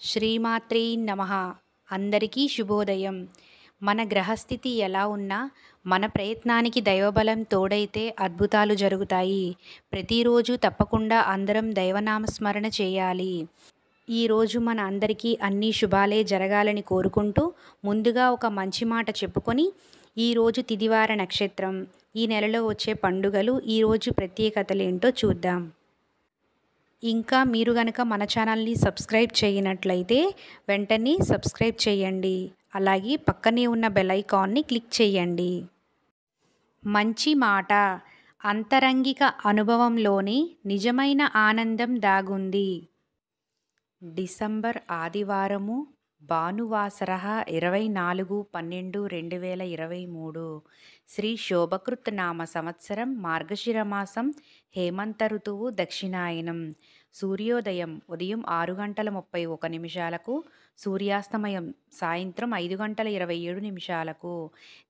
శ్రీమాత్రే నమః. అందరికీ శుభోదయం. మన గ్రహస్థితి ఎలా ఉన్నా మన ప్రయత్నానికి దైవబలం తోడైతే అద్భుతాలు జరుగుతాయి. ప్రతిరోజు తప్పకుండా అందరం దైవనామస్మరణ చేయాలి. ఈరోజు మన అందరికీ అన్ని శుభాలే జరగాలని కోరుకుంటూ ముందుగా ఒక మంచి మాట చెప్పుకొని ఈరోజు తిదివార నక్షత్రం, ఈ నెలలో వచ్చే పండుగలు, ఈరోజు ప్రత్యేకతలేంటో చూద్దాం. ఇంకా మీరు గనక మన ఛానల్ని సబ్స్క్రైబ్ చేయనట్లయితే వెంటనే సబ్స్క్రైబ్ చేయండి. అలాగే పక్కనే ఉన్న బెల్ ఐకాన్ని క్లిక్ చేయండి. మంచి మాట. అంతరంగిక అనుభవంలోనే నిజమైన ఆనందం దాగుంది. డిసెంబర్ ఆదివారము, భానువాసర 24/12/2023. శ్రీ శోభకృత్ నామ సంవత్సరం, మార్గశిర మాసం, హేమంత ఋతువు, దక్షిణాయనం. సూర్యోదయం ఉదయం 6:31, సూర్యాస్తమయం సాయంత్రం 5:27.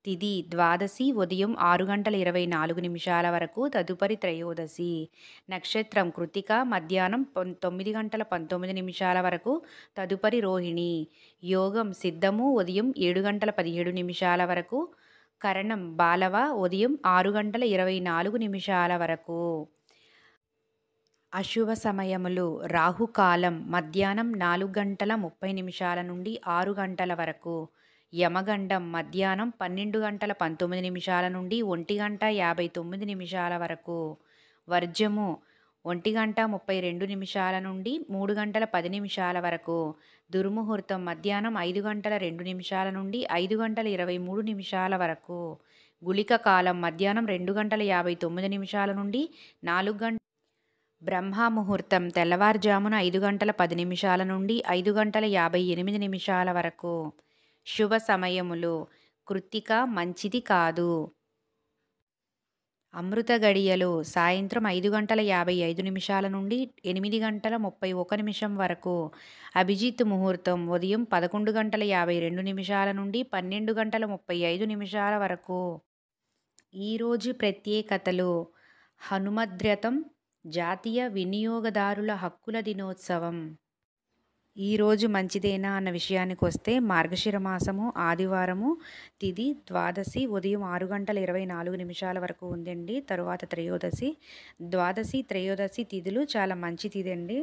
తిథి ద్వాదశి ఉదయం 6:24 వరకు, తదుపరి త్రయోదశి. నక్షత్రం కృత్తిక మధ్యాహ్నం 9:19 వరకు, తదుపరి రోహిణి. యోగం సిద్ధము ఉదయం 7:17 వరకు, కరణం బాలవ ఉదయం 6:24 వరకు. అశుభ సమయములు: రాహుకాలం మధ్యాహ్నం 4:30 నుండి 6 గంటల వరకు, యమగండం మధ్యాహ్నం 12:19 నుండి 1:59 వరకు, వర్జము 1:32 నుండి 3:10 వరకు, దుర్ముహూర్తం మధ్యాహ్నం 5:02 నుండి 5:23 వరకు, గుళిక కాలం మధ్యాహ్నం 2:59 నుండి 4 గంటల. బ్రహ్మముహూర్తం తెల్లవారుజామున 5:10 నుండి 5:58 వరకు. శుభ సమయములు: కృత్తిక మంచిది కాదు. అమృత గడియలు సాయంత్రం 5:55 నుండి 8:31 వరకు. అభిజిత్ ముహూర్తం ఉదయం 11:52 నుండి 12:35 వరకు. ఈరోజు ప్రత్యేకతలు: హనుమద్రథం, జాతీయ వినియోగదారుల హక్కుల దినోత్సవం. ఈరోజు మంచిదేనా అన్న విషయానికి వస్తే, మార్గశిర మాసము ఆదివారము, తిథి ద్వాదశి ఉదయం 6:24 వరకు ఉందండి. తరువాత త్రయోదశి. ద్వాదశి త్రయోదశి తిథులు చాలా మంచి తిథి అండి.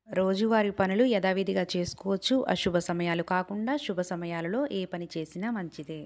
రోజువారి పనులు యథావిధిగా చేసుకోవచ్చు. అశుభ సమయాలు కాకుండా శుభ సమయాలలో ఏ పని చేసినా మంచిదే.